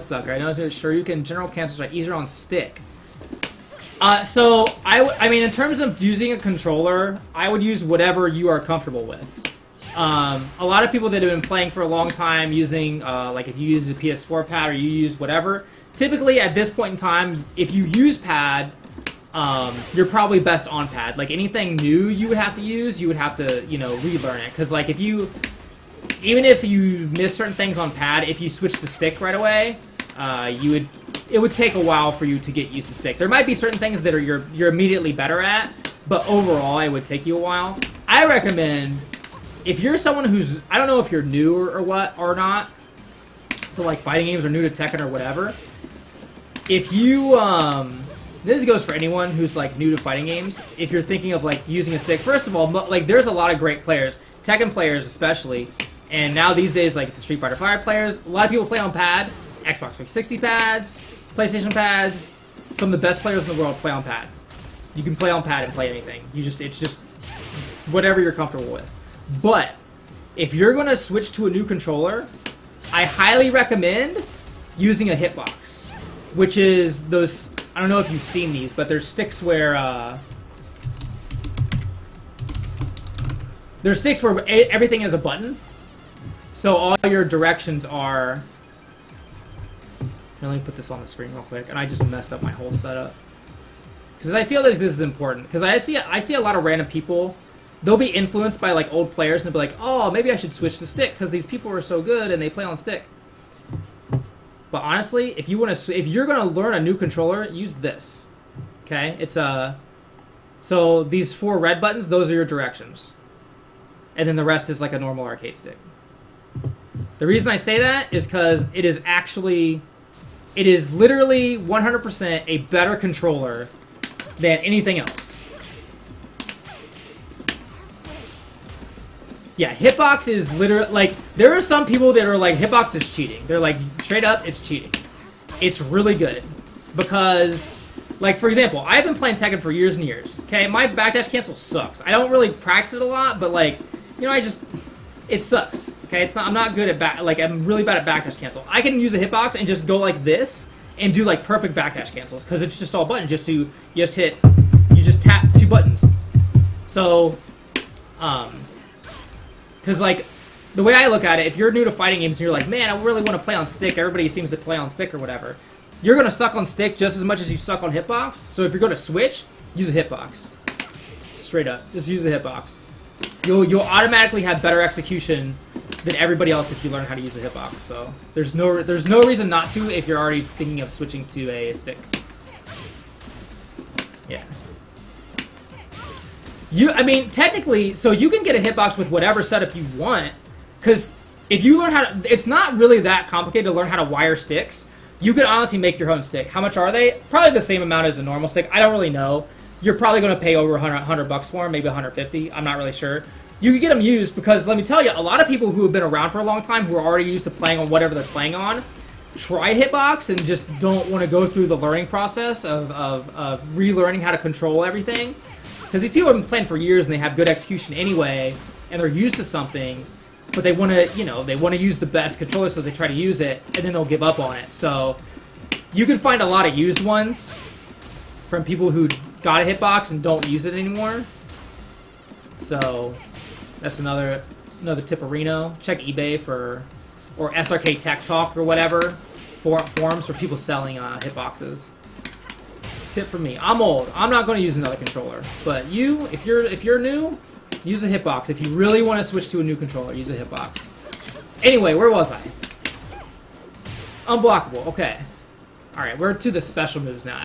suck. I know sure you can general cancels are easier on stick. So I mean, in terms of using a controller, I would use whatever you are comfortable with. A lot of people that have been playing for a long time using, like if you use a PS4 pad or you use whatever, typically at this point in time, if you use pad, you're probably best on pad. Like anything new you would have to use, you would have to, you know, relearn it. Because like if you, even if you miss certain things on pad, if you switch to stick right away, it would take a while for you to get used to stick. There might be certain things that are you're immediately better at, but overall it would take you a while. I recommend, if you're someone who's, I don't know if you're new or what or not to like fighting games or new to Tekken or whatever, if you this goes for anyone who's like new to fighting games, if you're thinking of like using a stick, first of all, like there's a lot of great players, Tekken players especially, and now these days like the Street Fighter V players, a lot of people play on pad, Xbox 360 pads, PlayStation pads. Some of the best players in the world play on pad. You can play on pad and play anything. It's just whatever you're comfortable with. But if you're gonna switch to a new controller, I highly recommend using a hitbox, which is those. I don't know if you've seen these, but there's sticks where everything is a button. So all your directions are. Let me put this on the screen real quick, and I just messed up my whole setup because I feel like this is important. Because I see a lot of random people. They'll be influenced by like old players and be like, oh, maybe I should switch to stick because these people are so good and they play on stick. But honestly, if you're gonna learn a new controller, use this. Okay, it's so these 4 red buttons, those are your directions, and then the rest is like a normal arcade stick. The reason I say that is because it is literally 100% a better controller than anything else. Yeah, hitbox is literally, like, there are some people that are like, hitbox is cheating. They're like, straight up, it's cheating. It's really good. Because, like, for example, I've been playing Tekken for years and years. Okay, my backdash cancel sucks. I don't really practice it a lot, but, like, you know, it sucks. Okay, I'm not good at I'm really bad at backdash cancel. I can use a hitbox and just go like this and do, like, perfect backdash cancels. Because it's just all buttons. You just tap 2 buttons. So, because, like, the way I look at it, if you're new to fighting games and you're like, man, I really want to play on stick, everybody seems to play on stick or whatever, you're going to suck on stick just as much as you suck on hitbox. So if you're going to switch, use a hitbox. Straight up. Just use a hitbox. You'll automatically have better execution than everybody else if you learn how to use a hitbox. So there's no reason not to if you're already thinking of switching to a stick. Yeah. I mean, technically, so you can get a hitbox with whatever setup you want, because if you learn how to, it's not really that complicated to learn how to wire sticks. You could honestly make your own stick. How much are they? Probably the same amount as a normal stick. I don't really know. You're probably going to pay over $100 for them, maybe 150. I'm not really sure. You can get them used because, let me tell you, a lot of people who have been around for a long time, who are already used to playing on whatever they're playing on, try hitbox and just don't want to go through the learning process of relearning how to control everything. Because these people have been playing for years and they have good execution anyway, and they're used to something, but they want to, you know, they want to use the best controller, so they try to use it, and then they'll give up on it. So you can find a lot of used ones from people who got a hitbox and don't use it anymore. So that's another tipperino. Check eBay or SRK Tech Talk or whatever forums for people selling hitboxes. Tip from me. I'm old. I'm not going to use another controller. But you, if you're new, use a hitbox. If you really want to switch to a new controller, use a hitbox. Anyway, where was I? Unblockable. Okay. All right, we're to the special moves now.